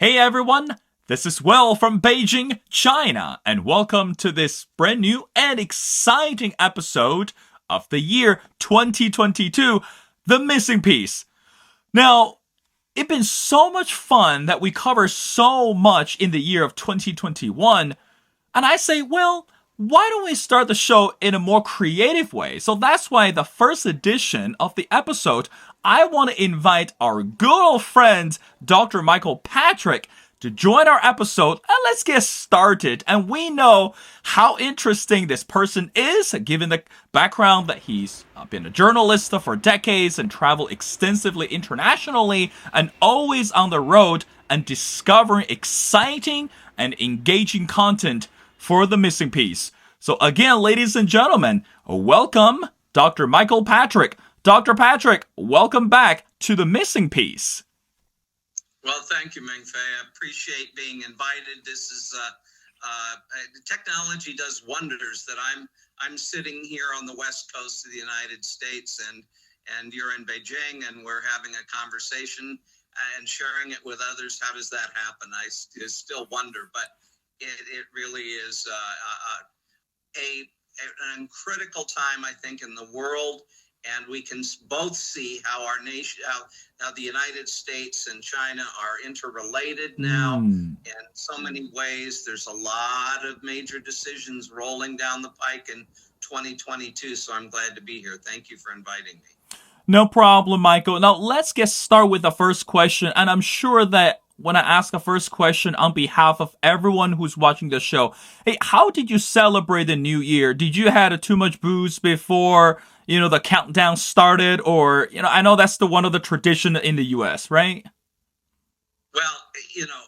Hey everyone, this is Will from Beijing, China, and welcome to this brand new and exciting episode of the year 2022, The Missing Piece. Now, it's been so much fun that we cover so much in the year of 2021, and I say, well, why don't we start the show in a more creative way? So that's why the first edition of the episode, I want to invite our good old friend, Dr. Michael Patrick, to join our episode, and let's get started. And we know how interesting this person is, given the background that he's been a journalist for decades and traveled extensively internationally and always on the road and discovering exciting and engaging content for The Missing Piece. So again, ladies and gentlemen, welcome Dr. Michael Patrick. Dr. Patrick, welcome back to The Missing Piece. Well, thank you, Mengfei. I appreciate being invited. This is technology does wonders. That I'm sitting here on the west coast of the United States, and you're in Beijing, and we're having a conversation and sharing it with others. How does that happen? I still wonder, but it really is an critical time, I think, in the world. And we can both see how our nation, how the United States and China are interrelated now in so many ways. There's a lot of major decisions rolling down the pike in 2022. So I'm glad to be here. Thank you for inviting me. No problem, Michael. Now let's get started with the first question. And I'm sure that when I ask a first question on behalf of everyone who's watching the show, hey, how did you celebrate the new year? Did you had too much booze before the countdown started, or, I know that's one of the tradition in the U.S., right? Well,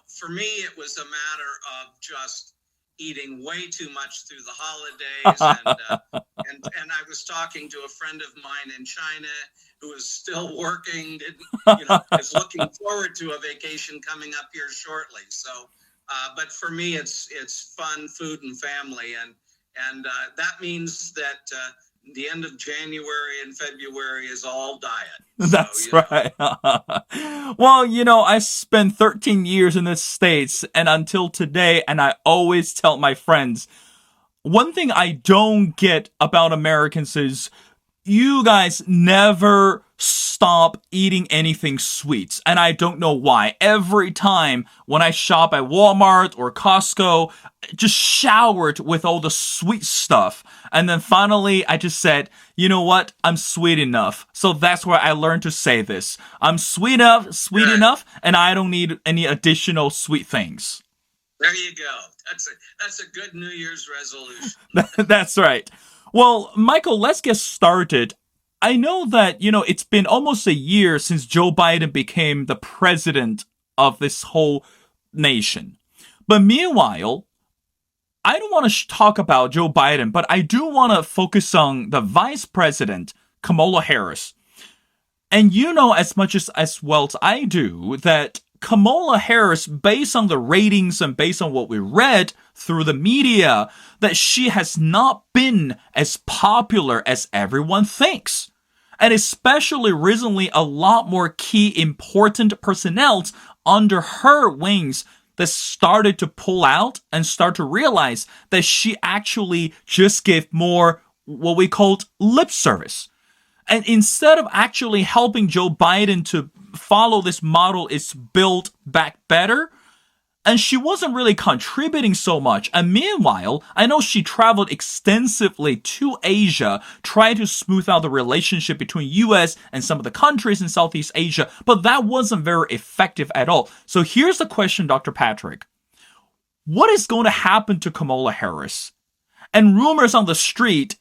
for me, it was a matter of just eating way too much through the holidays. And I was talking to a friend of mine in China who is still working, is looking forward to a vacation coming up here shortly. So, but for me, it's fun, food, and family. And that means that the end of January and February is all diet. That's right. Well, I spent 13 years in the States and until today, and I always tell my friends, one thing I don't get about Americans is you guys never stop eating anything sweet. And I don't know why. Every time when I shop at Walmart or Costco, just showered with all the sweet stuff. And then finally, I just said, you know what? I'm sweet enough. So that's where I learned to say this. I'm sweet enough, and I don't need any additional sweet things. There you go. That's a good New Year's resolution. That's right. Well, Michael, let's get started. I know that, it's been almost a year since Joe Biden became the president of this whole nation. But meanwhile, I don't want to talk about Joe Biden, but I do want to focus on the vice president, Kamala Harris. And as much as well as I do that Kamala Harris, based on the ratings and based on what we read through the media, that she has not been as popular as everyone thinks. And especially recently, a lot more key important personnel under her wings that started to pull out and start to realize that she actually just gave more what we called lip service. And instead of actually helping Joe Biden to follow this model is build back better, and she wasn't really contributing so much. And meanwhile, I know she traveled extensively to Asia, trying to smooth out the relationship between US and some of the countries in Southeast Asia, but that wasn't very effective at all. So here's the question, Dr. Patrick. What is going to happen to Kamala Harris? And rumors on the street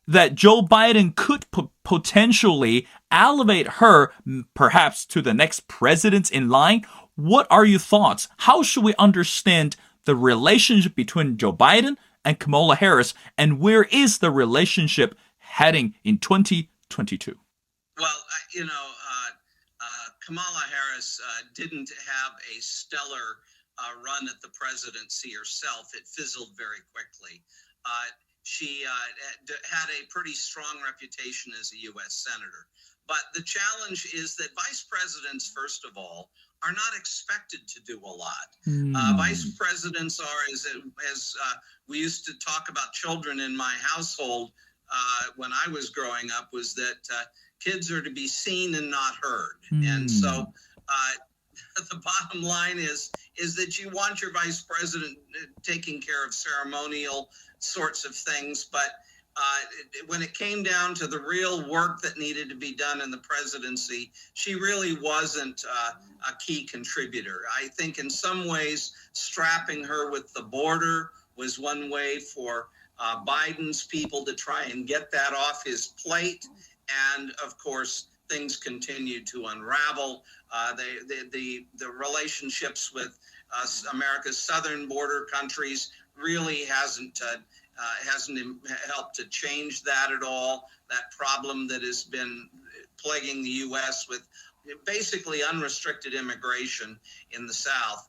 that Joe Biden could potentially elevate her perhaps to the next president in line. What are your thoughts? How should we understand the relationship between Joe Biden and Kamala Harris, and where is the relationship heading in 2022? Well, Kamala Harris didn't have a stellar run at the presidency herself. It fizzled very quickly. She had a pretty strong reputation as a U.S. senator. But the challenge is that vice presidents, first of all, are not expected to do a lot. Mm. Vice presidents are, as we used to talk about children in my household when I was growing up, was that kids are to be seen and not heard. And so the bottom line is that you want your vice president taking care of ceremonial sorts of things, but when it came down to the real work that needed to be done in the presidency, she really wasn't a key contributor. I think in some ways, strapping her with the border was one way for Biden's people to try and get that off his plate. And of course, things continued to unravel. The relationships with America's southern border countries really hasn't helped to change that at all. That problem that has been plaguing the U.S. with basically unrestricted immigration in the South.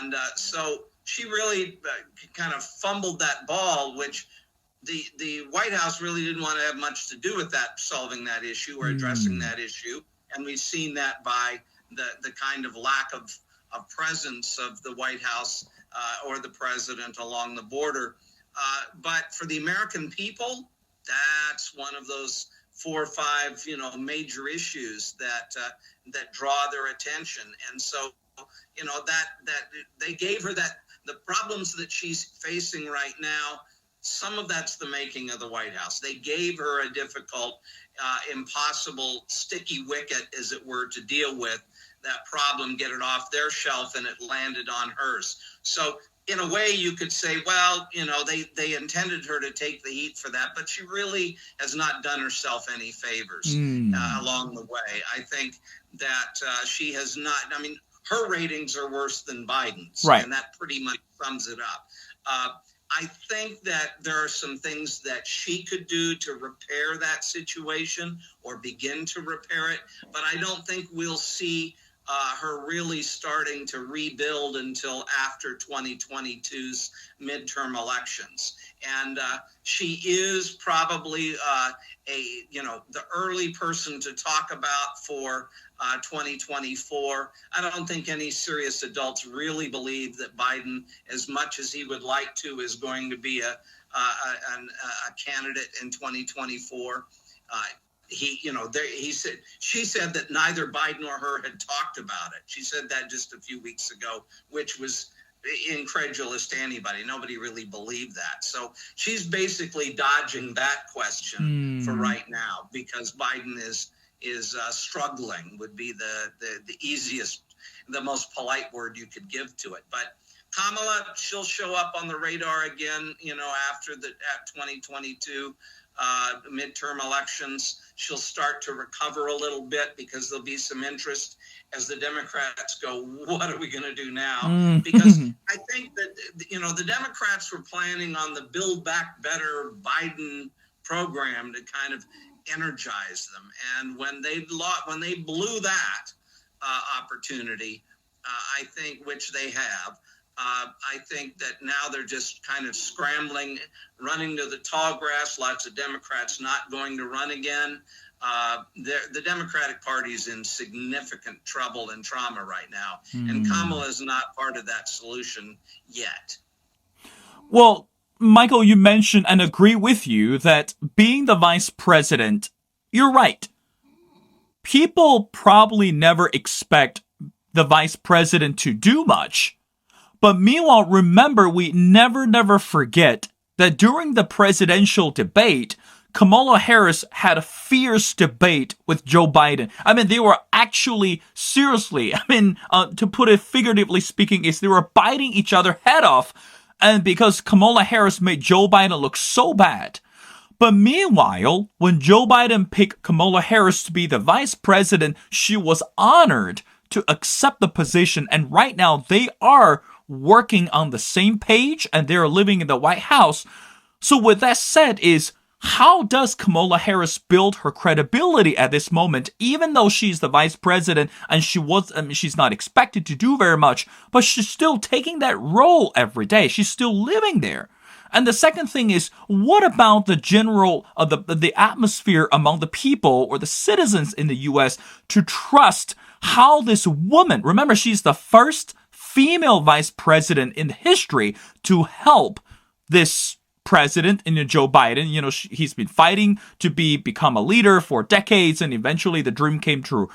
And so she really kind of fumbled that ball, which the White House really didn't want to have much to do with that, solving that issue or addressing that issue. And we've seen that by the kind of lack of presence of the White House or the president along the border. But for the American people, that's one of those 4 or 5, major issues that draw their attention. And so, that they gave her the problems that she's facing right now. Some of that's the making of the White House. They gave her a difficult, impossible, sticky wicket, as it were, to deal with that problem, get it off their shelf, and it landed on hers. So in a way, you could say, well, they intended her to take the heat for that, but she really has not done herself any favors along the way. I think that she has not. I mean, her ratings are worse than Biden's, right, and that pretty much sums it up. I think that there are some things that she could do to repair that situation or begin to repair it, but I don't think we'll see her really starting to rebuild until after 2022's midterm elections. And she is probably the early person to talk about for 2024. I don't think any serious adults really believe that Biden, as much as he would like to, is going to be a candidate in 2024. She said that neither Biden or her had talked about it. She said that just a few weeks ago, which was incredulous to anybody. Nobody really believed that. So she's basically dodging that question for right now, because Biden is struggling, would be the easiest, the most polite word you could give to it. But Kamala, she'll show up on the radar again, after at 2022 midterm elections. She'll start to recover a little bit, because there'll be some interest as the Democrats go, what are we going to do now? Because I think that, the Democrats were planning on the Build Back Better Biden program to kind of energize them. And when they blew that opportunity, I think, which they have, I think that now they're just kind of scrambling, running to the tall grass. Lots of Democrats not going to run again. The Democratic Party is in significant trouble and trauma right now, and Kamala is not part of that solution yet. Well, Michael, you mentioned and agree with you that being the vice president, you're right. People probably never expect the vice president to do much. But meanwhile, remember, we never forget that during the presidential debate, Kamala Harris had a fierce debate with Joe Biden. I mean, they were actually, seriously, to put it figuratively speaking, is they were biting each other head off, and because Kamala Harris made Joe Biden look so bad. But meanwhile, when Joe Biden picked Kamala Harris to be the vice president, she was honored to accept the position, and right now they are working on the same page and they're living in the White House. So with that said, how does Kamala Harris build her credibility at this moment, even though she's the vice president and she's not expected to do very much, but she's still taking that role every day. She's still living there. And the second thing is, what about the general, the atmosphere among the people or the citizens in the U.S. to trust how this woman, remember, she's the first female vice president in history to help this president, Joe Biden. He's been fighting to become a leader for decades, and eventually the dream came true.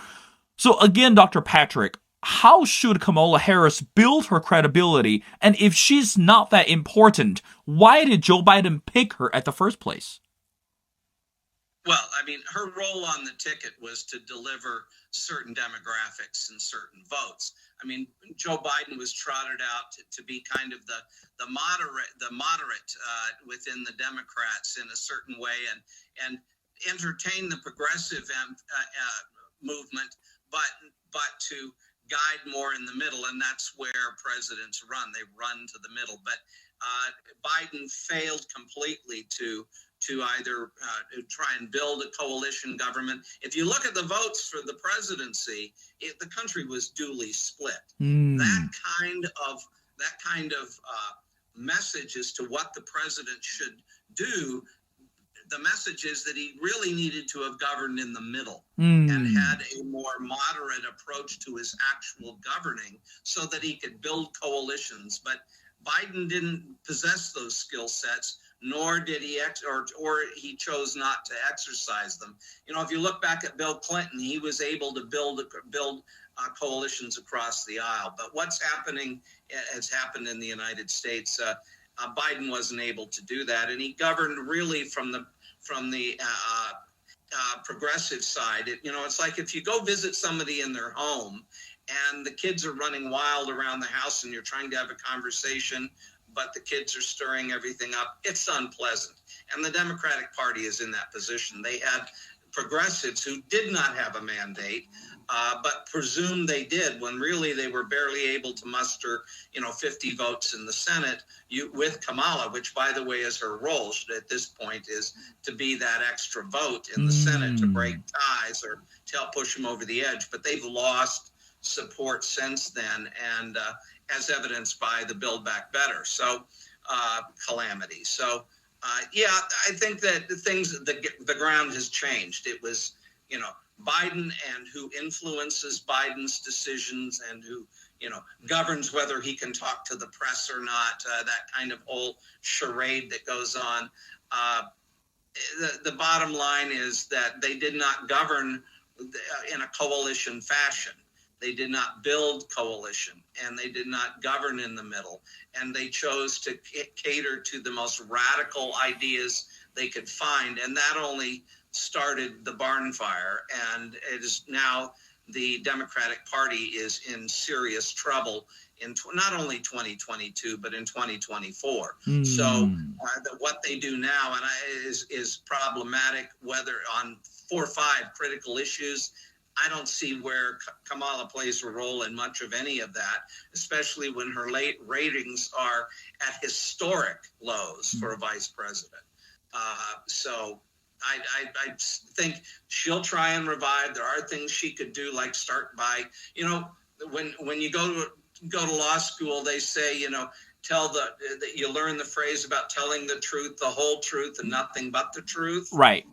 So again, Dr. Patrick, how should Kamala Harris build her credibility? And if she's not that important, why did Joe Biden pick her at the first place? Well, I mean, her role on the ticket was to deliver certain demographics and certain votes. I mean, Joe Biden was trotted out to be kind of the moderate within the Democrats in a certain way, and entertain the progressive movement, but to guide more in the middle, and that's where presidents run. They run to the middle. But Biden failed completely to either try and build a coalition government. If you look at the votes for the presidency, the country was duly split. That kind of message as to what the president should do. The message is that he really needed to have governed in the middle and had a more moderate approach to his actual governing so that he could build coalitions. But Biden didn't possess those skill sets, nor did he or he chose not to exercise them. If you look back at Bill Clinton, he was able to build coalitions across the aisle. But what's happening has happened in the United States. Biden wasn't able to do that, and he governed really from the progressive side. It's like if you go visit somebody in their home and the kids are running wild around the house and you're trying to have a conversation, but the kids are stirring everything up, it's unpleasant. And the Democratic Party is in that position. They had progressives who did not have a mandate, but presumed they did, when really they were barely able to muster, 50 votes in the Senate with Kamala, which, by the way, is her role at this point, is to be that extra vote in the Senate to break ties or to help push them over the edge. But they've lost support since then, and as evidenced by the Build Back Better calamity. So, I think that the ground has changed. It was, Biden and who influences Biden's decisions and who, governs whether he can talk to the press or not, that kind of whole charade that goes on. The bottom line is that they did not govern in a coalition fashion. They did not build coalition, and they did not govern in the middle. And they chose to cater to the most radical ideas they could find. And that only started the barn fire. And it is now the Democratic Party is in serious trouble in not only 2022, but in 2024. So what they do now is problematic, whether on 4 or 5 critical issues. I don't see where Kamala plays a role in much of any of that, especially when her ratings are at historic lows for a vice president. So I think she'll try and revive. There are things she could do, like start by, when you go to law school, they say, you learn the phrase about telling the truth, the whole truth, and nothing but the truth. Right.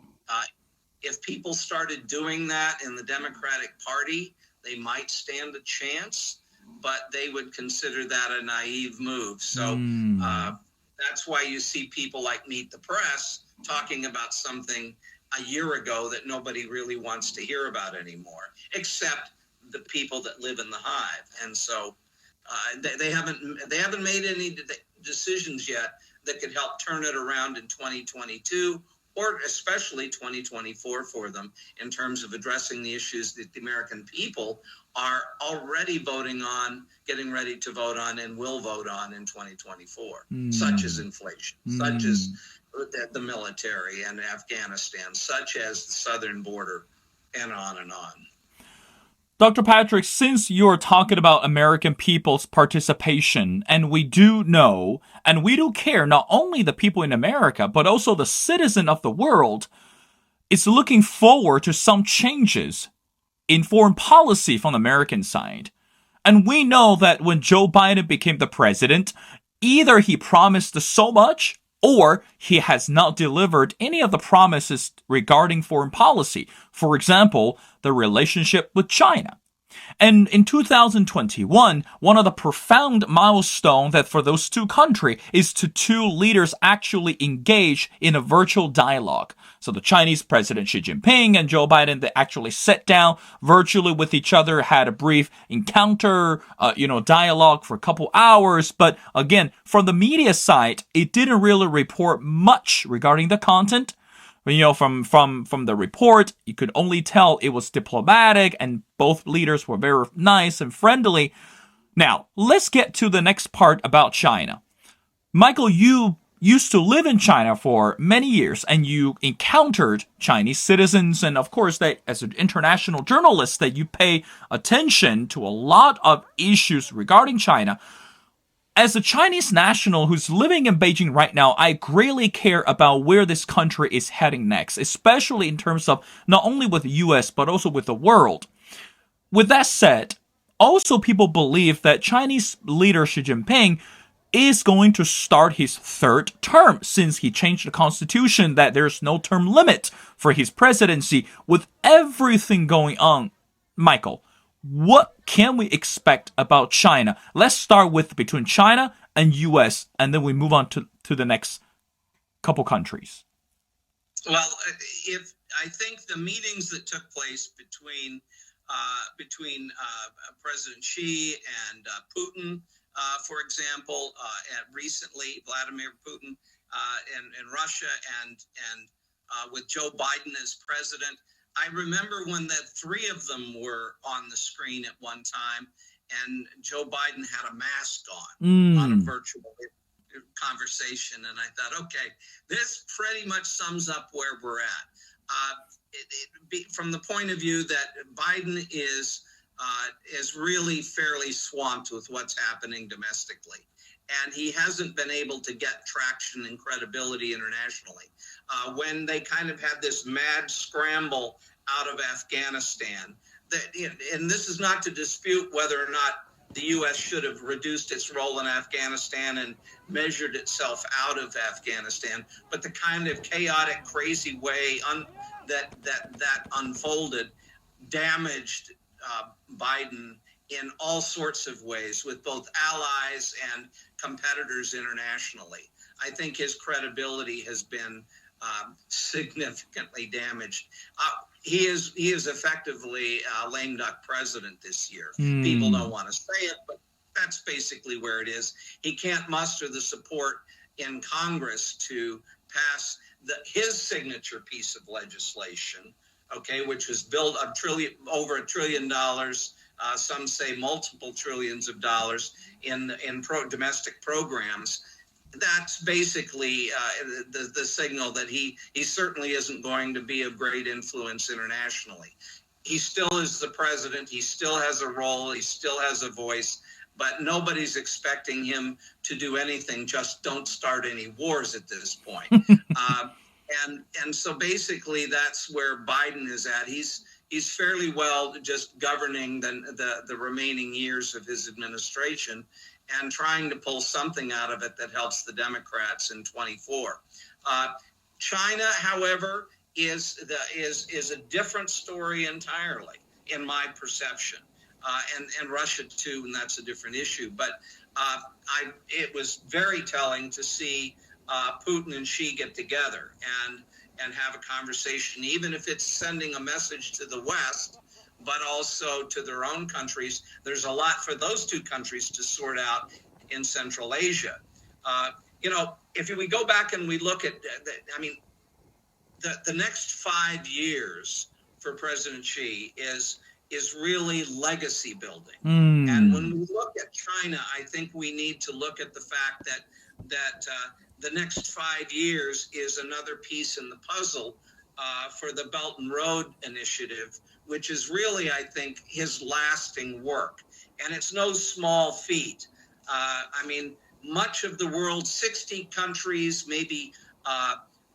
If people started doing that in the Democratic Party, they might stand a chance, but they would consider that a naive move. So that's why you see people like Meet the Press talking about something a year ago that nobody really wants to hear about anymore, except the people that live in the hive. And so they haven't made any decisions yet that could help turn it around in 2022. Or especially 2024 for them, in terms of addressing the issues that the American people are already voting on, getting ready to vote on, and will vote on in 2024, such as inflation, such as the military and Afghanistan, such as the southern border, and on and on. Dr. Patrick, since you're talking about American people's participation, and we do know, and we do care, not only the people in America, but also the citizen of the world, is looking forward to some changes in foreign policy from the American side. And we know that when Joe Biden became the president, either he promised so much, or he has not delivered any of the promises regarding foreign policy. For example, the relationship with China. And in 2021, one of the profound milestones that for those two countries is to two leaders actually engage in a virtual dialogue. So the Chinese President Xi Jinping and Joe Biden, they actually sat down virtually with each other, had a brief encounter, dialogue for a couple hours. But again, from the media side, it didn't really report much regarding the content. From the report, you could only tell it was diplomatic and both leaders were very nice and friendly. Now, let's get to the next part about China. Michael, you used to live in China for many years and you encountered Chinese citizens, and of course that as an international journalist that you pay attention to a lot of issues regarding China. As a Chinese national who's living in Beijing right now, I greatly care about where this country is heading next, especially in terms of not only with the US, but also with the world. With that said, also people believe that Chinese leader Xi Jinping is going to start his third term since he changed the constitution that there's no term limit for his presidency. With everything going on, Michael, what can we expect about China? Let's start with between China and US, and then we move on to the next couple countries. Well, if I think the meetings that took place between President Xi and Putin, for example, and recently Vladimir Putin in Russia, and with Joe Biden as president. I remember when the three of them were on the screen at one time, and Joe Biden had a mask on a virtual conversation, and I thought, okay, this pretty much sums up where we're at. From the point of view that Biden is really fairly swamped with what's happening domestically, and he hasn't been able to get traction and credibility internationally. When they kind of had this mad scramble out of Afghanistan, and this is not to dispute whether or not the U.S. should have reduced its role in Afghanistan and measured itself out of Afghanistan, but the kind of chaotic, crazy way that unfolded damaged Biden in all sorts of ways with both allies and competitors internationally. I think his credibility has been significantly damaged. He is effectively a lame duck president this year. People don't want to say it, but that's basically where it is. He can't muster the support in Congress to pass his signature piece of legislation, which was built over $1 trillion. Some say multiple trillions of dollars in domestic programs. That's basically the signal that he certainly isn't going to be of great influence internationally. He still is the president. He still has a role. He still has a voice. But nobody's expecting him to do anything. Just don't start any wars at this point. And so basically that's where Biden is at. He's fairly well just governing the remaining years of his administration and trying to pull something out of it that helps the Democrats in 24. China, however, is a different story entirely, in my perception, and Russia too, and that's a different issue. But it was very telling to see Putin and Xi get together and have a conversation, even if it's sending a message to the West, but also to their own countries. There's a lot for those two countries to sort out in Central Asia. If we go back and we look at, the next 5 years for President Xi is really legacy building. And when we look at China, I think we need to look at the fact that the next 5 years is another piece in the puzzle for the Belt and Road Initiative, which is really, I think, his lasting work. And it's no small feat. Much of the world, 60 countries, maybe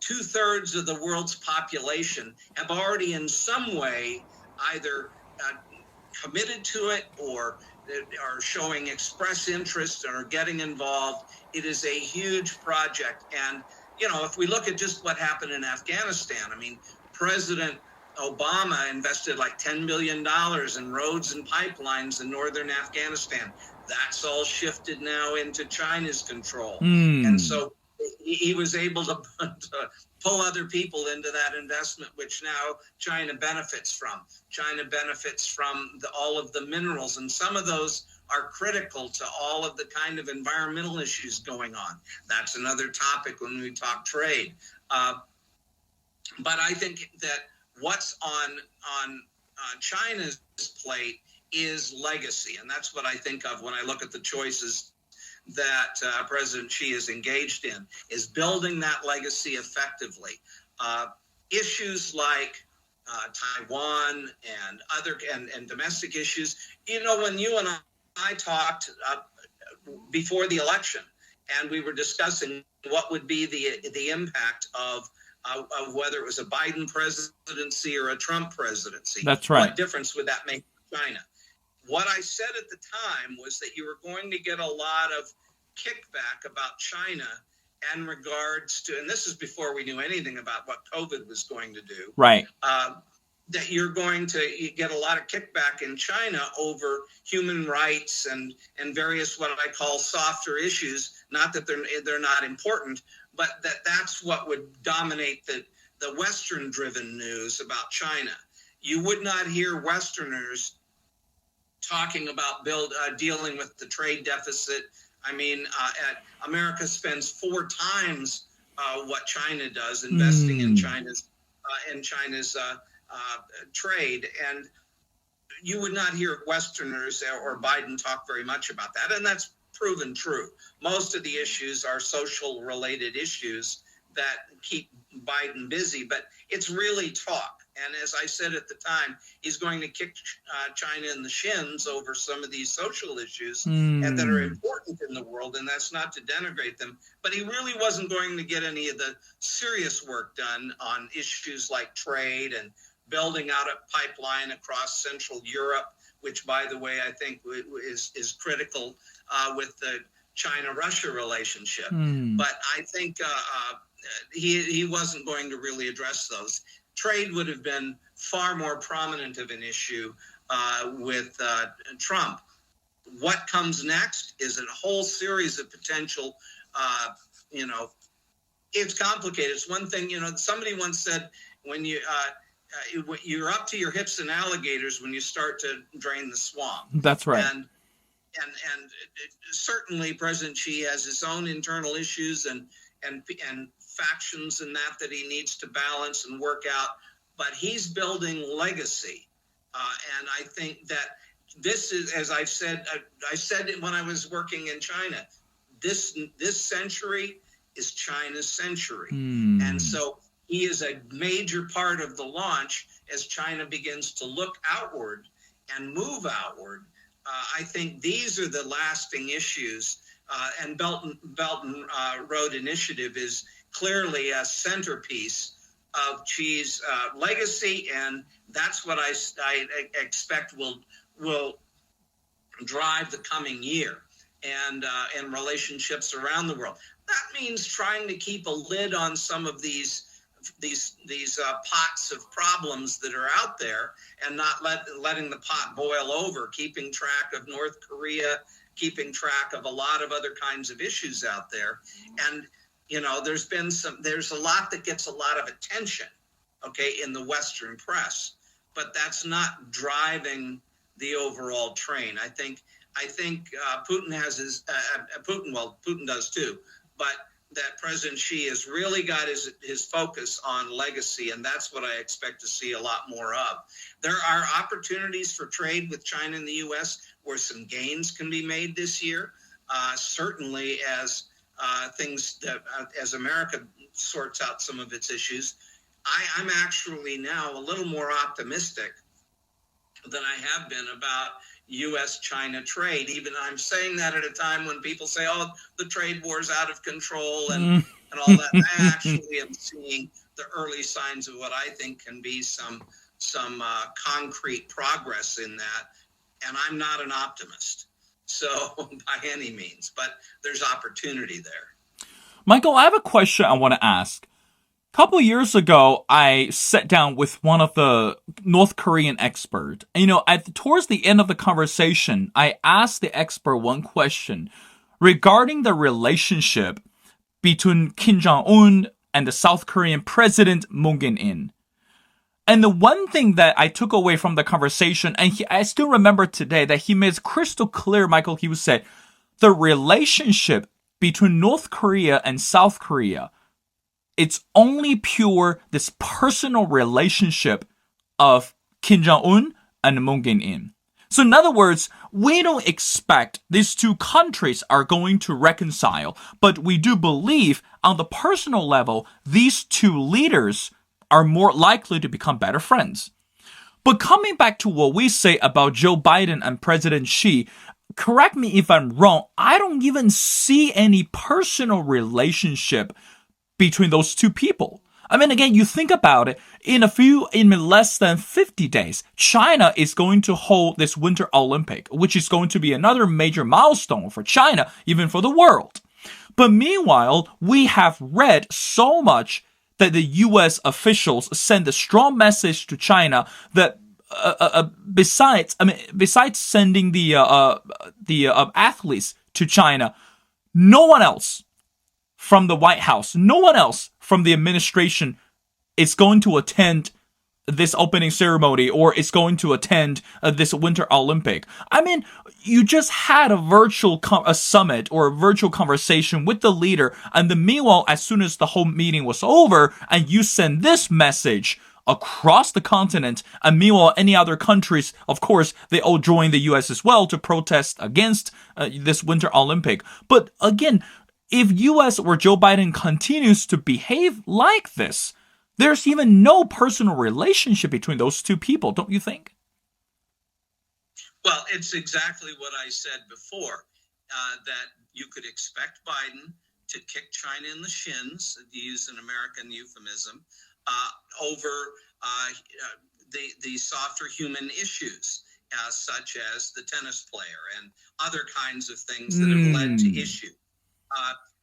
2/3 of the world's population have already in some way either committed to it or are showing express interest or getting involved. It is a huge project. And, if we look at just what happened in Afghanistan, President Obama invested like $10 billion in roads and pipelines in northern Afghanistan. That's all shifted now into China's control. And Hmm. so he was able to pull other people into that investment, which now China benefits from. China benefits from all of the minerals, and some of those are critical to all of the kind of environmental issues going on. That's another topic when we talk trade. But I think that what's on China's plate is legacy, and that's what I think of when I look at the choices that President Xi is engaged in, is building that legacy effectively. Issues like Taiwan and other and domestic issues. You know, when you and I talked before the election, and we were discussing what would be the impact of whether it was a Biden presidency or a Trump presidency. That's right. What difference would that make for China? What I said at the time was that you were going to get a lot of kickback about China in regards to, and this is before we knew anything about what COVID was going to do. Right. That you're going to get a lot of kickback in China over human rights and various what I call softer issues. Not that they're not important, but that's what would dominate the Western-driven news about China. You would not hear Westerners talking about dealing with the trade deficit. I mean, America spends 4 times what China does investing in China's trade, and you would not hear Westerners or Biden talk very much about that, and that's proven true. Most of the issues are social related issues that keep Biden busy, but it's really talk. And as I said at the time, he's going to kick China in the shins over some of these social issues and that are important in the world, and that's not to denigrate them. But he really wasn't going to get any of the serious work done on issues like trade and building out a pipeline across Central Europe, which, by the way, I think is critical with the China-Russia relationship. But I think he wasn't going to really address those. Trade would have been far more prominent of an issue with Trump. What comes next is a whole series of potential, it's complicated. It's one thing, somebody once said, when you're up to your hips in alligators when you start to drain the swamp. That's right. And certainly President Xi has his own internal issues and factions and that he needs to balance and work out, but he's building legacy. And I think that this is, as I said it when I was working in China, this century is China's century. And so he is a major part of the launch as China begins to look outward and move outward. I think these are the lasting issues, and Belt and Road Initiative is clearly a centerpiece of Xi's legacy, and that's what I expect will drive the coming year and relationships around the world. That means trying to keep a lid on some of these pots of problems that are out there and not letting the pot boil over, keeping track of North Korea, keeping track of a lot of other kinds of issues out there. And, there's a lot that gets a lot of attention, in the Western press, but that's not driving the overall train. I think Putin has Putin does too, but that President Xi has really got his focus on legacy, and that's what I expect to see a lot more of. There are opportunities for trade with China and the U.S. where some gains can be made this year, certainly as as America sorts out some of its issues. I'm actually now a little more optimistic than I have been about U.S.-China trade. Even I'm saying that at a time when people say, "Oh, the trade war's out of control," and all that. I actually am seeing the early signs of what I think can be some concrete progress in that. And I'm not an optimist, so by any means, but there's opportunity there. Michael, I have a question I want to ask. Couple years ago, I sat down with one of the North Korean experts. Towards the end of the conversation, I asked the expert one question regarding the relationship between Kim Jong Un and the South Korean President Moon Jae-in. And the one thing that I took away from the conversation, and I still remember today that he made crystal clear, Michael, he would say, the relationship between North Korea and South Korea, it's only pure this personal relationship of Kim Jong-un and Moon Jae-in. So in other words, we don't expect these two countries are going to reconcile, but we do believe on the personal level, these two leaders are more likely to become better friends. But coming back to what we say about Joe Biden and President Xi, correct me if I'm wrong, I don't even see any personal relationship between those two people. I mean, again, you think about it, in less than 50 days, China is going to hold this Winter Olympic, which is going to be another major milestone for China, even for the world. But meanwhile, we have read so much that the U.S. officials send a strong message to China that besides sending the athletes to China, no one else from the White House, no one else from the administration is going to attend this opening ceremony or is going to attend this Winter Olympic. I mean, you just had a virtual summit or a virtual conversation with the leader, and then meanwhile, as soon as the whole meeting was over, and you send this message across the continent, and meanwhile, any other countries, of course, they all join the U.S. as well to protest against this Winter Olympic. But again, if U.S. or Joe Biden continues to behave like this, there's even no personal relationship between those two people, don't you think? Well, it's exactly what I said before, that you could expect Biden to kick China in the shins, to use an American euphemism, over the softer human issues, such as the tennis player and other kinds of things that have led to issue.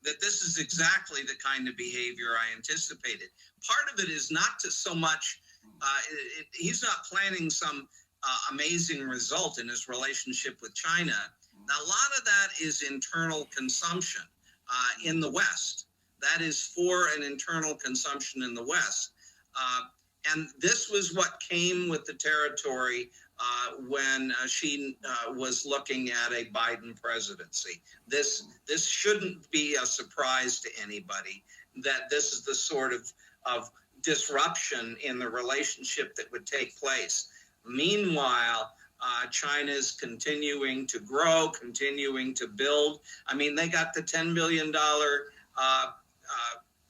That this is exactly the kind of behavior I anticipated. Part of it is not to so much, he's not planning some amazing result in his relationship with China. Now, a lot of that is internal consumption in the West. That is for an internal consumption in the West. And this was what came with the territory when Xi was looking at a Biden presidency. This shouldn't be a surprise to anybody that this is the sort of disruption in the relationship that would take place. Meanwhile, China is continuing to grow, continuing to build. I mean, they got the $10 billion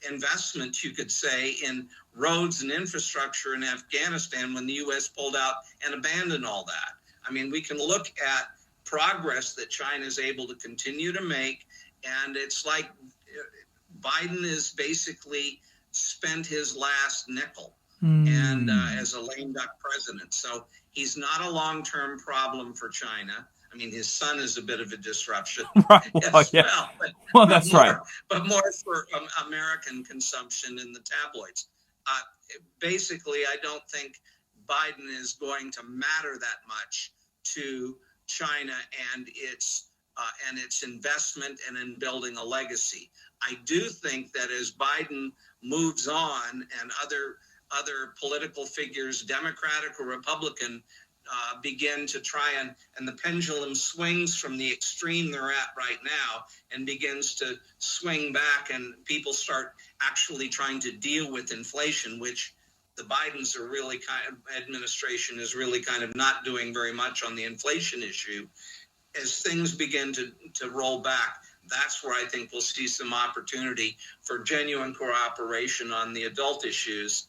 investment, you could say, in roads and infrastructure in Afghanistan when the U.S. pulled out and abandoned all that. I mean, we can look at progress that China is able to continue to make, and it's like Biden is basically spent his last nickel and as a lame duck president. So he's not a long-term problem for China. I mean, his son is a bit of a disruption Right. as Yeah. well. That's right. But more for American consumption in the tabloids. Basically, I don't think Biden is going to matter that much to China and its investment and in building a legacy. I do think that as Biden moves on and other political figures, Democratic or Republican, begin to try and the pendulum swings from the extreme they're at right now and begins to swing back, and people start actually trying to deal with inflation, which the Bidens are really administration is really kind of not doing very much on the inflation issue. As things begin to roll back, that's where I think we'll see some opportunity for genuine cooperation on the adult issues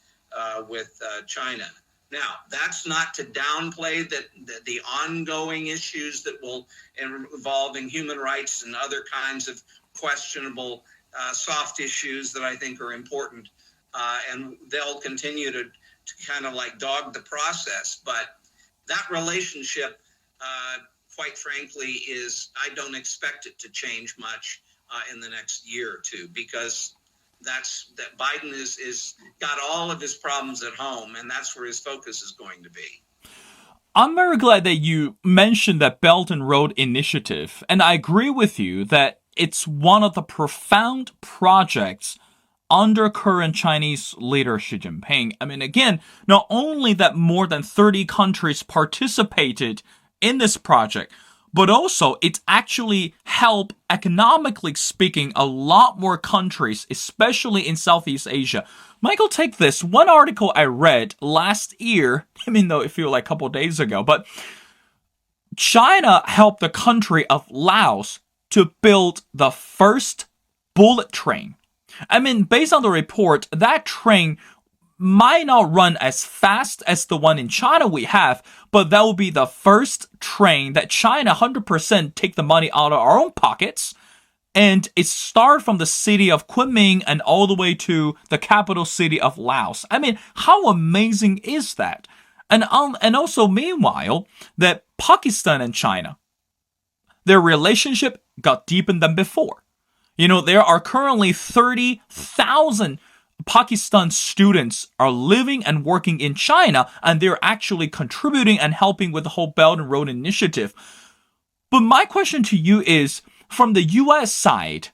with China. Now, that's not to downplay the ongoing issues that will involving human rights and other kinds of questionable soft issues that I think are important, and they'll continue to kind of like dog the process. But that relationship, quite frankly, I don't expect it to change much in the next year or two, because that Biden is got all of his problems at home, and that's where his focus is going to be. I'm very glad that you mentioned that Belt and Road Initiative, and I agree with you that it's one of the profound projects under current Chinese leader Xi Jinping. I mean, again, not only that more than 30 countries participated in this project, but also it's actually helped, economically speaking, a lot more countries, especially in Southeast Asia. Michael, take this. One article I read last year, I mean, though it feels like a couple days ago, but China helped the country of Laos to build the first bullet train. I mean, based on the report, that train might not run as fast as the one in China we have, but that will be the first train that China 100% take the money out of our own pockets. And it started from the city of Kunming and all the way to the capital city of Laos. I mean, how amazing is that? And also, meanwhile, that Pakistan and China, their relationship got deepened than before. You know, there are currently 30,000 Pakistan students are living and working in China, and they're actually contributing and helping with the whole Belt and Road Initiative. But my question to you is, from the US side,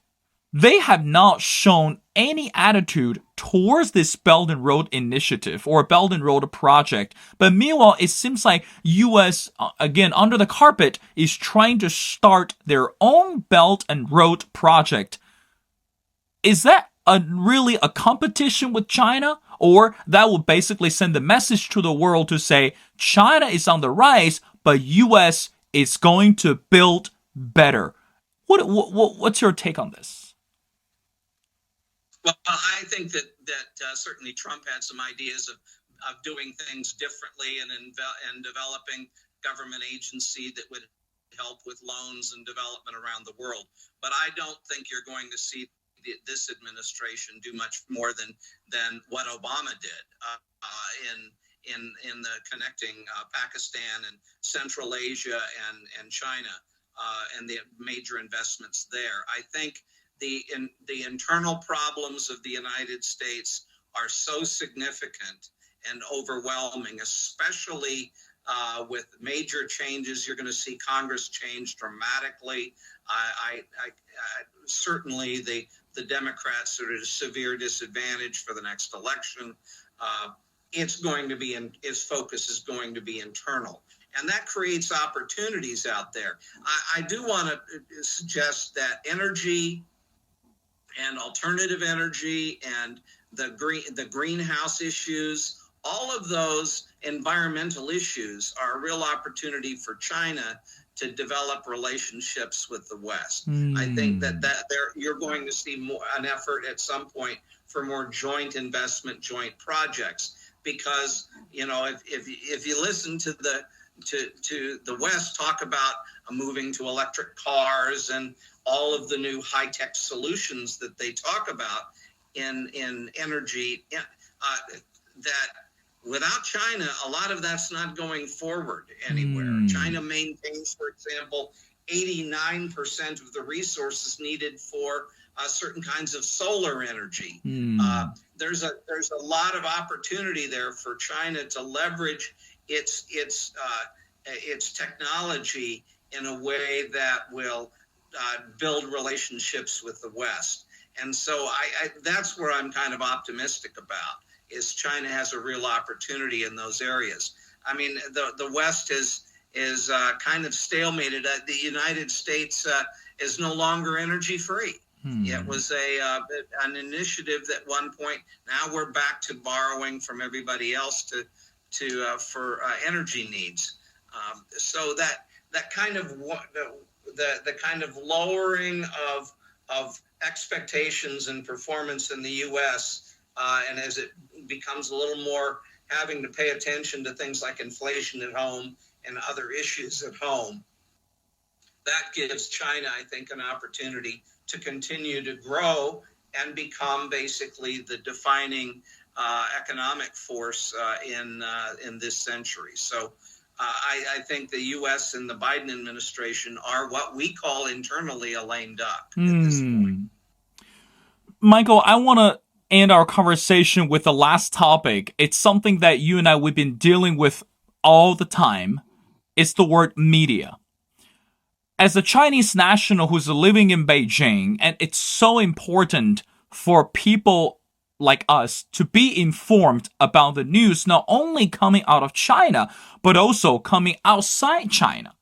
they have not shown any attitude towards this Belt and Road Initiative or Belt and Road project. But meanwhile, it seems like US, again, under the carpet, is trying to start their own Belt and Road project. Is that really a competition with China? Or that would basically send a message to the world to say, China is on the rise, but US is going to build better. What's your take on this? Well, I think that certainly Trump had some ideas of doing things differently and developing government agency that would help with loans and development around the world. But I don't think you're going to see this administration do much more than what Obama did in the connecting Pakistan and Central Asia and China and the major investments there. I think the internal problems of the United States are so significant and overwhelming, especially with major changes. You're going to see Congress change dramatically. Certainly the Democrats are at a severe disadvantage for the next election. Its focus is going to be internal. And that creates opportunities out there. I do want to suggest that energy and alternative energy and the greenhouse issues, all of those environmental issues are a real opportunity for China to develop relationships with the West. I think that you're going to see an effort at some point for more joint investment, joint projects, because if you listen to the West talk about moving to electric cars and all of the new high-tech solutions that they talk about in energy, that without China, a lot of that's not going forward anywhere. China maintains, for example, 89% of the resources needed for certain kinds of solar energy. There's a lot of opportunity there for China to leverage its technology in a way that will build relationships with the West. And so that's where I'm kind of optimistic about, is China has a real opportunity in those areas. I mean, the West is kind of stalemated. The United States is no longer energy free. It was an initiative at one point. Now we're back to borrowing from everybody else for energy needs. So that kind of the kind of lowering of expectations and performance in the U.S. And as it becomes a little more having to pay attention to things like inflation at home and other issues at home, that gives China, I think, an opportunity to continue to grow and become basically the defining economic force in this century. So I think the U.S. and the Biden administration are what we call internally a lame duck at this point. Michael, I want to end our conversation with the last topic. It's something that you and I we've been dealing with all the time. It's the word media. As a Chinese national who's living in Beijing, and it's so important for people like us to be informed about the news not only coming out of China, but also coming outside China.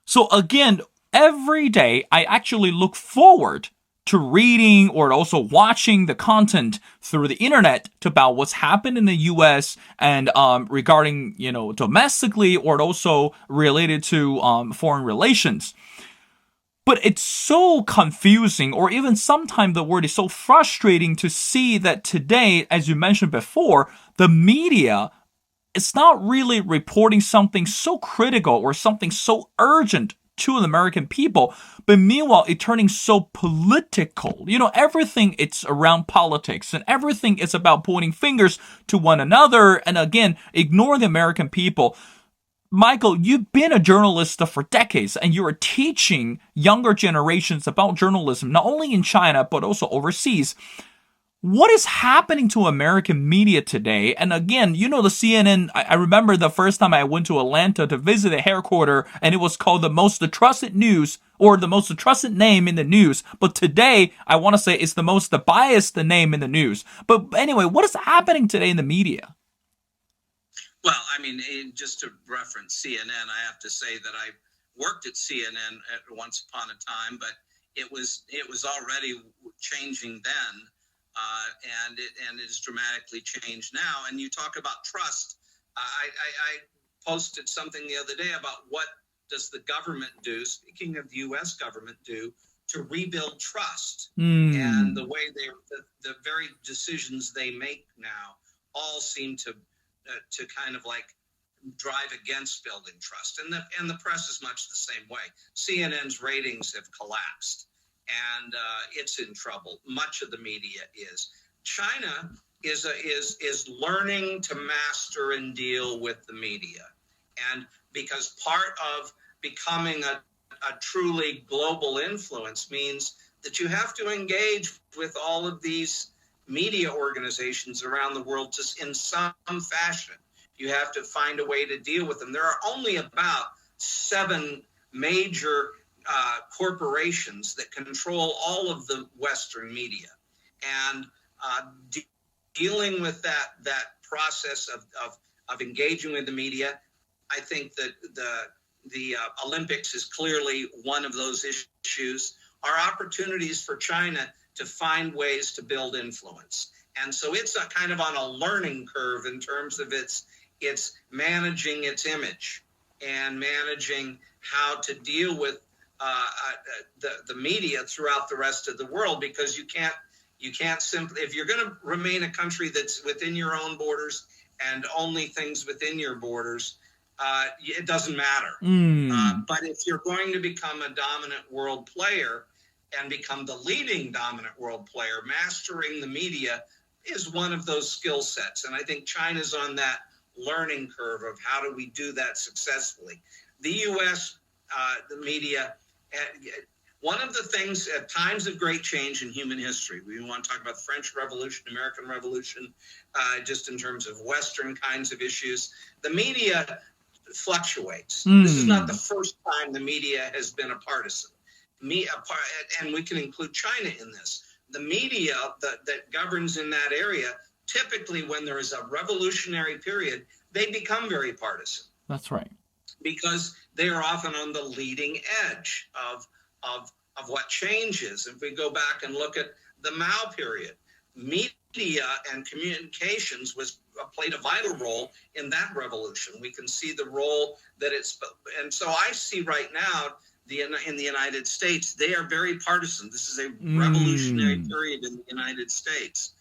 So again, every day I actually look forward to reading or also watching the content through the internet about what's happened in the U.S. and regarding domestically or also related to foreign relations. But it's so confusing, or even sometimes the word is so frustrating to see that today, as you mentioned before, the media is not really reporting something so critical or something so urgent to the American people, but meanwhile it turning so political. Everything it's around politics and everything is about pointing fingers to one another and again ignore the American people. Michael, you've been a journalist for decades and you are teaching younger generations about journalism, not only in China, but also overseas. What is happening to American media today? And again, the CNN, I remember the first time I went to Atlanta to visit the headquarters and it was called the most trusted news or the most trusted name in the news. But today, I want to say it's the most biased name in the news. But anyway, what is happening today in the media? Well, I mean, just to reference CNN, I have to say that I worked at CNN at once upon a time, but it was already changing then, and it is dramatically changed now. And you talk about trust. I posted something the other day about what does the government do, speaking of the U.S. government, do to rebuild trust. And the way the very decisions they make now all seem to kind of like drive against building trust. And the press is much the same way. CNN's ratings have collapsed and it's in trouble. Much of the media is. China is learning to master and deal with the media. And because part of becoming a truly global influence means that you have to engage with all of these media organizations around the world just in some fashion. You have to find a way to deal with them. There are only about 7 major corporations that control all of the Western media. And dealing with that process of engaging with the media, I think that the Olympics is clearly one of those issues. Are opportunities for China to find ways to build influence. And so it's a kind of on a learning curve in terms of its managing its image and managing how to deal with the media throughout the rest of the world, because you can't simply, if you're going to remain a country that's within your own borders and only things within your borders, it doesn't matter. But if you're going to become a dominant world player, and become the leading dominant world player, mastering the media is one of those skill sets. And I think China's on that learning curve of how do we do that successfully. The U.S., the media, one of the things at times of great change in human history, we want to talk about the French Revolution, American Revolution, just in terms of Western kinds of issues, the media fluctuates. This is not the first time the media has been a partisan. And we can include China in this. The media that governs in that area, typically when there is a revolutionary period, they become very partisan. That's right. Because they are often on the leading edge of what changes. If we go back and look at the Mao period, media and communications played a vital role in that revolution. We can see the role that and so I see right now, in the United States, they are very partisan. This is a revolutionary period in the United States,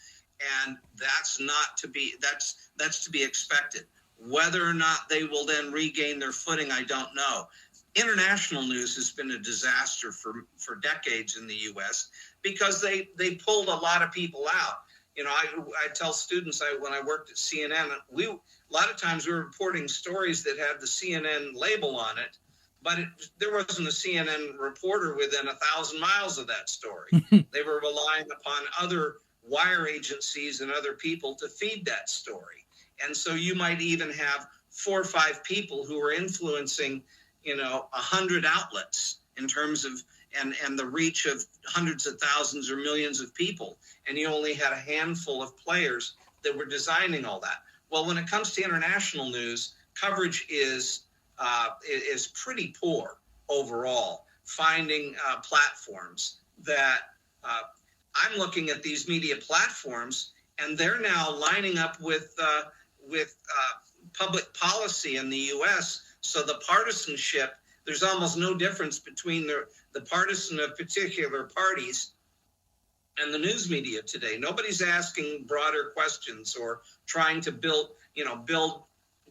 and that's to be expected. Whether or not they will then regain their footing, I don't know. International news has been a disaster for decades in the U.S. because they pulled a lot of people out. I tell students when I worked at CNN, a lot of times we were reporting stories that had the CNN label on it, but there wasn't a CNN reporter within 1,000 miles of that story. They were relying upon other wire agencies and other people to feed that story. And so you might even have 4 or 5 people who are influencing, 100 outlets in terms of and the reach of hundreds of thousands or millions of people. And you only had a handful of players that were designing all that. Well, when it comes to international news, coverage is pretty poor overall. Finding platforms that I'm looking at these media platforms, and they're now lining up with public policy in the U.S. So the partisanship, there's almost no difference between the partisan of particular parties and the news media today. Nobody's asking broader questions or trying to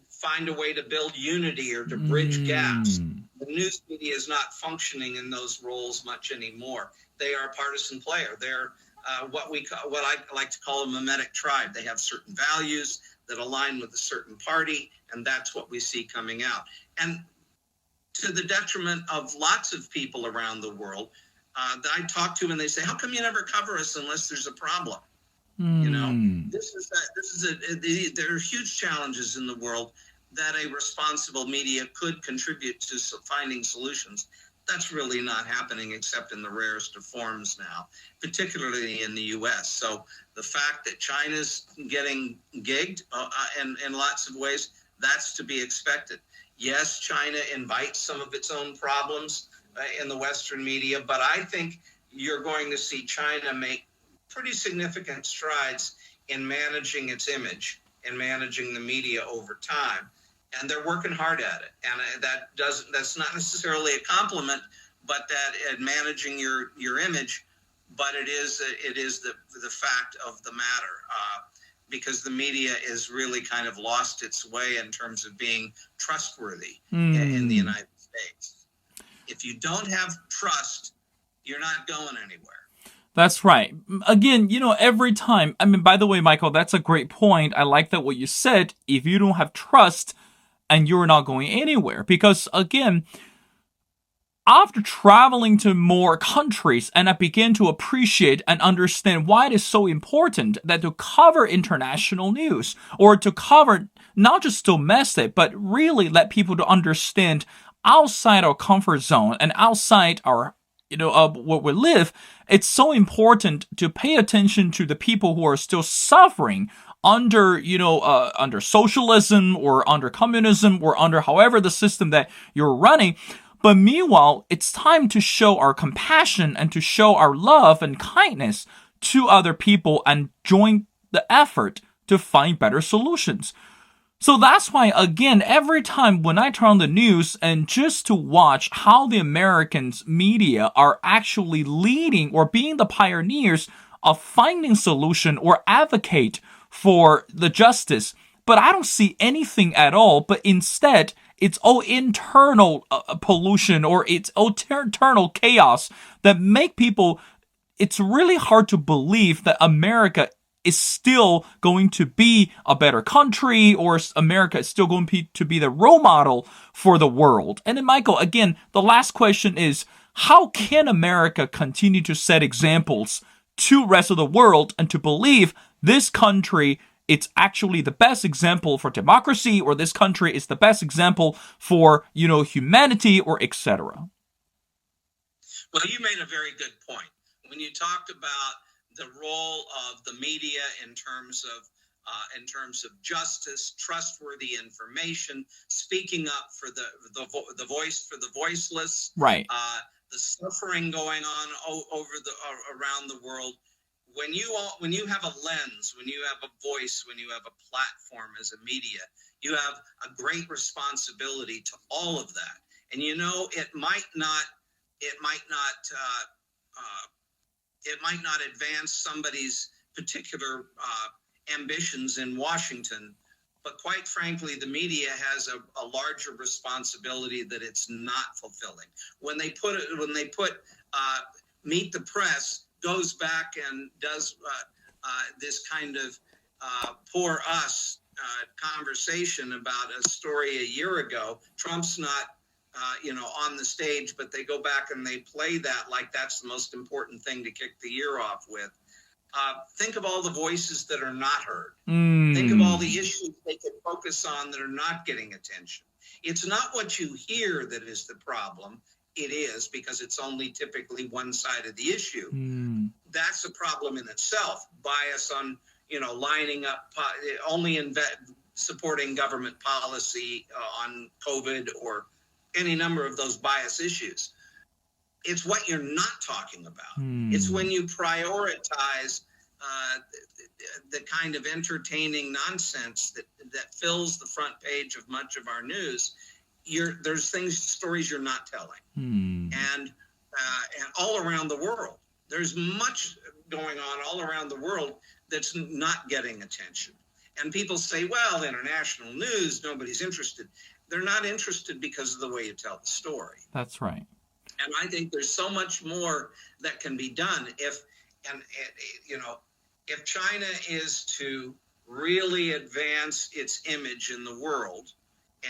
find a way to build unity or to bridge gaps. The news media is not functioning in those roles much anymore. They are a partisan player. They're what I like to call a mimetic tribe. They have certain values that align with a certain party, and that's what we see coming out. And to the detriment of lots of people around the world that I talk to, and they say, "How come you never cover us unless there's a problem?" There are huge challenges in the world that a responsible media could contribute to finding solutions. That's really not happening except in the rarest of forms now, particularly in the U.S. So the fact that China's getting gigged in lots of ways, that's to be expected. Yes, China invites some of its own problems in the Western media, but I think you're going to see China make pretty significant strides in managing its image and managing the media over time. And they're working hard at it. And that's not necessarily a compliment, but that at managing your image, but it is the fact of the matter, because the media has really kind of lost its way in terms of being trustworthy in the United States. If you don't have trust, you're not going anywhere. That's right. Again, every time, by the way, Michael, that's a great point. I like that what you said. If you don't have trust, and you're not going anywhere. Because again, after traveling to more countries, and I began to appreciate and understand why it is so important that to cover international news, or to cover not just domestic, but really let people to understand outside our comfort zone and outside our where we live. It's so important to pay attention to the people who are still suffering under under socialism or under communism or under however the system that you're running. But meanwhile, it's time to show our compassion and to show our love and kindness to other people and join the effort to find better solutions. So that's why, again, every time when I turn on the news and just to watch how the Americans media are actually leading or being the pioneers of finding solution or advocate for the justice, but I don't see anything at all, but instead it's all internal pollution or it's all internal chaos that make people, it's really hard to believe that America is still going to be a better country, or America is still going to be the role model for the world. And then, Michael, again, the last question is, how can America continue to set examples to the rest of the world and to believe this country, it's actually the best example for democracy, or this country is the best example for, humanity, or etc.? Well, you made a very good point. When you talked about the role of the media in terms of justice, trustworthy information, speaking up for the voice for the voiceless, right? The suffering going on around the world. When you have a lens, when you have a voice, when you have a platform as a media, you have a great responsibility to all of that. And it might not advance somebody's particular ambitions in Washington, but quite frankly, the media has a larger responsibility that it's not fulfilling. When they put Meet the Press goes back and does this kind of poor us conversation about a story a year ago, Trump's not on the stage, but they go back and they play that like that's the most important thing to kick the year off with. Think of all the voices that are not heard. Think of all the issues they could focus on that are not getting attention. It's not what you hear that is the problem. It is, because it's only typically one side of the issue. That's a problem in itself. Bias on, lining up, only supporting government policy on COVID or any number of those bias issues. It's what you're not talking about. It's when you prioritize the kind of entertaining nonsense that fills the front page of much of our news. There's stories you're not telling, and all around the world. There's much going on all around the world that's not getting attention. And people say, well, international news, nobody's interested. They're not interested because of the way you tell the story. That's right. And I think there's so much more that can be done if China is to really advance its image in the world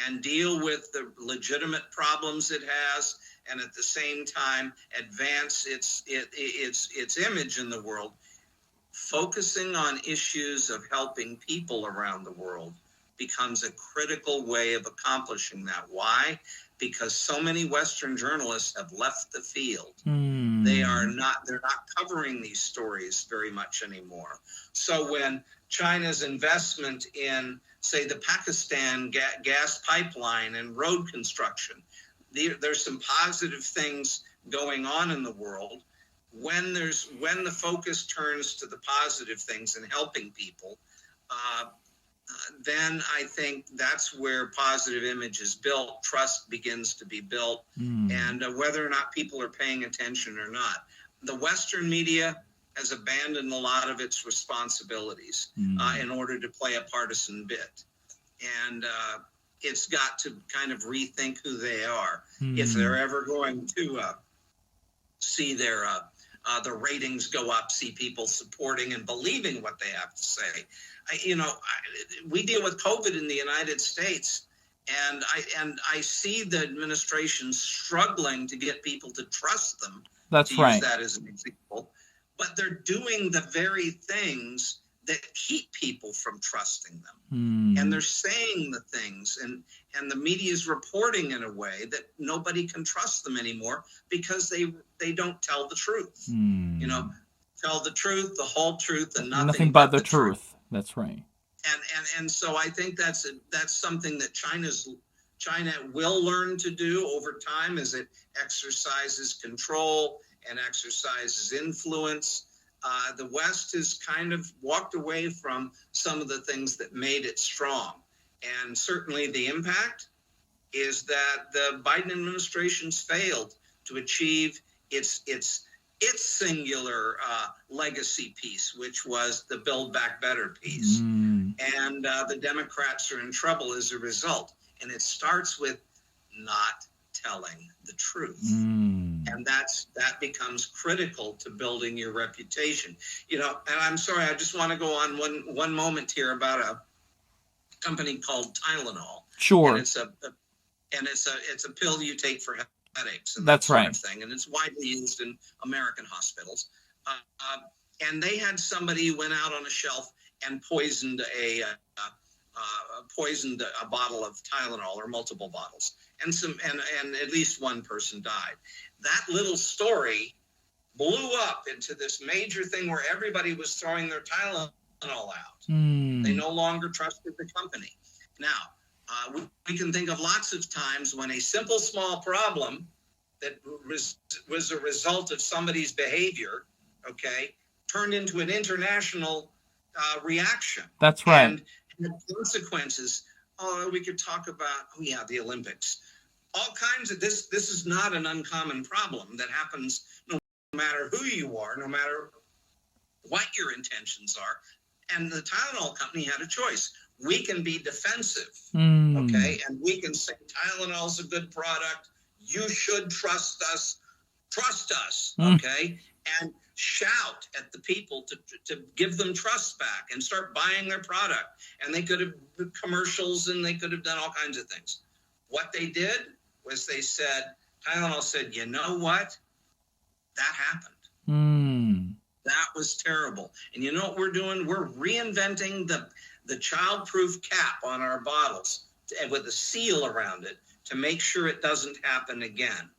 and deal with the legitimate problems it has, and at the same time advance its image in the world, focusing on issues of helping people around the world becomes a critical way of accomplishing that. Why? Because so many Western journalists have left the field. They're not covering these stories very much anymore. So when China's investment in, say, the Pakistan gas pipeline and road construction, there's some positive things going on in the world. When the focus turns to the positive things and helping people, then I think that's where positive image is built, trust begins to be built, and whether or not people are paying attention or not. The Western media has abandoned a lot of its responsibilities in order to play a partisan bit. And it's got to kind of rethink who they are if they're ever going to see their the ratings go up, see people supporting and believing what they have to say. We deal with COVID in the United States, and I see the administration struggling to get people to trust them. That's to right. Use that as an example, but they're doing the very things that keep people from trusting them, and they're saying the things, and the media is reporting in a way that nobody can trust them anymore because they don't tell the truth. Tell the truth, the whole truth, and nothing but the truth. That's right. And so I think that's something that China will learn to do over time as it exercises control and exercises influence. The West has kind of walked away from some of the things that made it strong. And certainly the impact is that the Biden administration's failed to achieve its singular legacy piece, which was the Build Back Better piece. And the Democrats are in trouble as a result. And it starts with not telling the truth. And that becomes critical to building your reputation. And I'm sorry, I just want to go on one moment here about a company called Tylenol. Sure. And it's a pill you take for headaches and that's that sort right. of thing, and it's widely used in American hospitals. And they had somebody who went out on a shelf and poisoned a bottle of Tylenol, or multiple bottles, and at least one person died. That little story blew up into this major thing where everybody was throwing their Tylenol out. They no longer trusted the company. Now, we can think of lots of times when a simple, small problem that was a result of somebody's behavior, turned into an international reaction. That's right. And the consequences, we could talk about, the Olympics. All kinds of this is not an uncommon problem that happens no matter who you are, no matter what your intentions are. And the Tylenol company had a choice. We can be defensive, and we can say Tylenol's a good product. You should trust us, and shout at the people to give them trust back and start buying their product. And they could have commercials and they could have done all kinds of things. What they did was Tylenol said, you know what? That happened. That was terrible. And you know what we're doing? We're reinventing the child-proof cap on our bottles with a seal around it to make sure it doesn't happen again.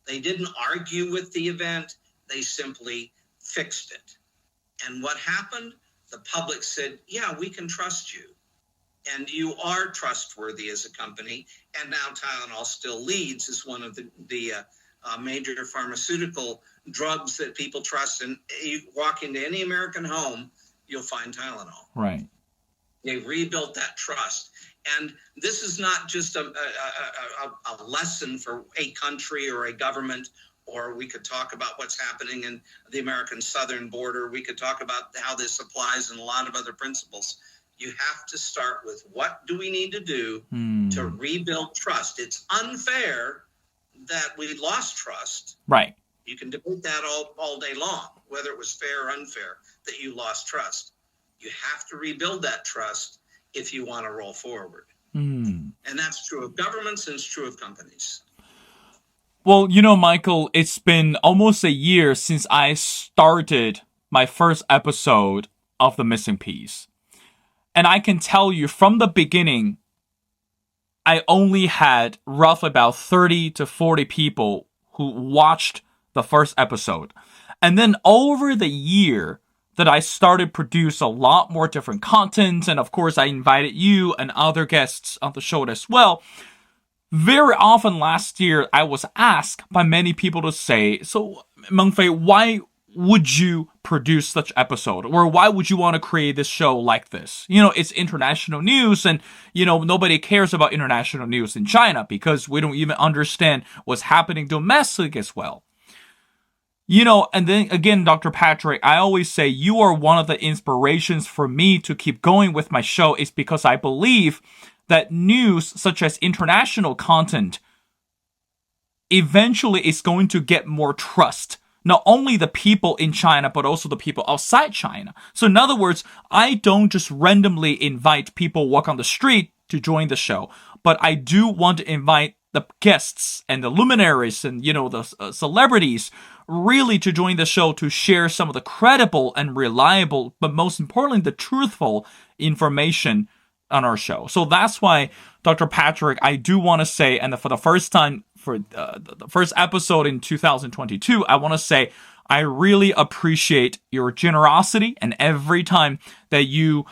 They didn't argue with the event. They simply fixed it. And what happened? The public said, yeah, we can trust you. And you are trustworthy as a company. And now Tylenol still leads as one of the major pharmaceutical drugs that people trust. And you walk into any American home, you'll find Tylenol. Right. They rebuilt that trust. And this is not just a lesson for a country or a government, or we could talk about what's happening in the American southern border. We could talk about how this applies in a lot of other principles. You have to start with what do we need to do to rebuild trust. It's unfair that we lost trust. Right. You can debate that all day long, whether it was fair or unfair that you lost trust. You have to rebuild that trust if you want to roll forward. And that's true of governments and it's true of companies. Well, Michael, it's been almost a year since I started my first episode of The Missing Piece. And I can tell you from the beginning, I only had roughly about 30 to 40 people who watched the first episode. And then over the year that I started produce a lot more different content, and of course I invited you and other guests on the show as well. Very often last year, I was asked by many people to say, so Mengfei, why would you produce such episode? Or why would you want to create this show like this? It's international news, and, nobody cares about international news in China because we don't even understand what's happening domestic as well. And then again, Dr. Patrick, I always say you are one of the inspirations for me to keep going with my show is because I believe that news such as international content eventually is going to get more trust. Not only the people in China, but also the people outside China. So in other words, I don't just randomly invite people walk on the street to join the show, but I do want to invite the guests and the luminaries and, the celebrities really to join the show to share some of the credible and reliable, but most importantly, the truthful information on our show. So that's why, Dr. Patrick, I do want to say, and for the first time, for the first episode in 2022, I want to say I really appreciate your generosity and every time that you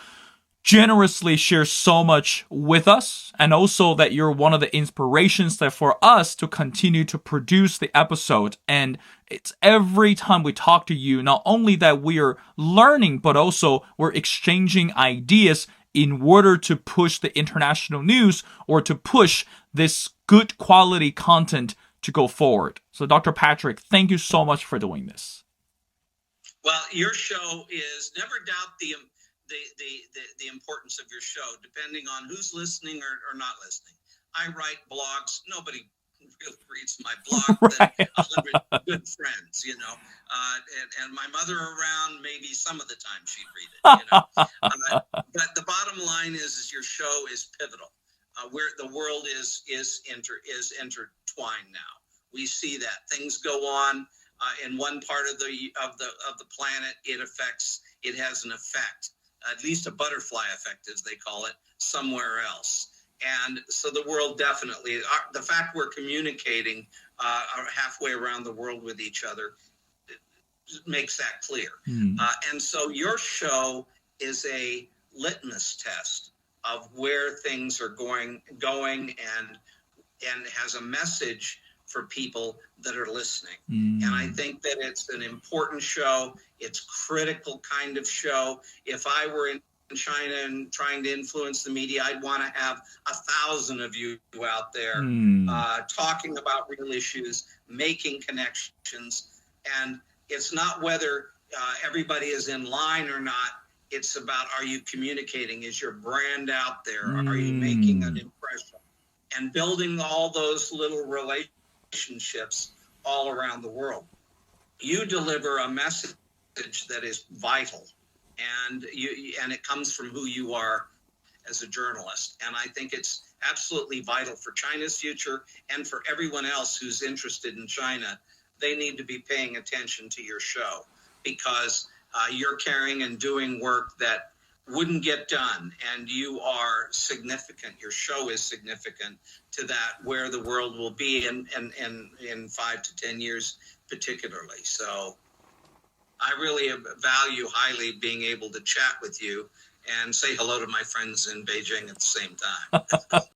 generously share so much with us, and also that you're one of the inspirations that for us to continue to produce the episode. And it's every time we talk to you, not only that we are learning, but also we're exchanging ideas in order to push the international news or to push this good quality content to go forward. So Dr. Patrick, thank you so much for doing this. Well, your show is, never doubt the importance of your show, depending on who's listening or not listening. I write blogs. Nobody really reads my blog Right. than 100 good friends, and my mother around, maybe some of the time she'd read it, but the bottom line is your show is pivotal. Where the world is intertwined now. We see that things go on in one part of the planet. It has an effect, at least a butterfly effect, as they call it, somewhere else. And so the world definitely, the fact we're communicating halfway around the world with each other makes that clear. And so your show is a litmus test of where things are going and has a message for people that are listening. And I think that it's an important show. It's critical kind of show. If I were in China and trying to influence the media, I'd want to have 1,000 of you out there talking about real issues, making connections. And it's not whether everybody is in line or not. It's about, are you communicating? Is your brand out there? Are you making an impression? And building all those little relationships all around the world. You deliver a message that is vital, and it comes from who you are as a journalist. And I think it's absolutely vital for China's future and for everyone else who's interested in China. They need to be paying attention to your show because you're carrying and doing work that wouldn't get done, and you are significant. Your show is significant to that, where the world will be in 5 to 10 years particularly. So I really value highly being able to chat with you and say hello to my friends in Beijing at the same time.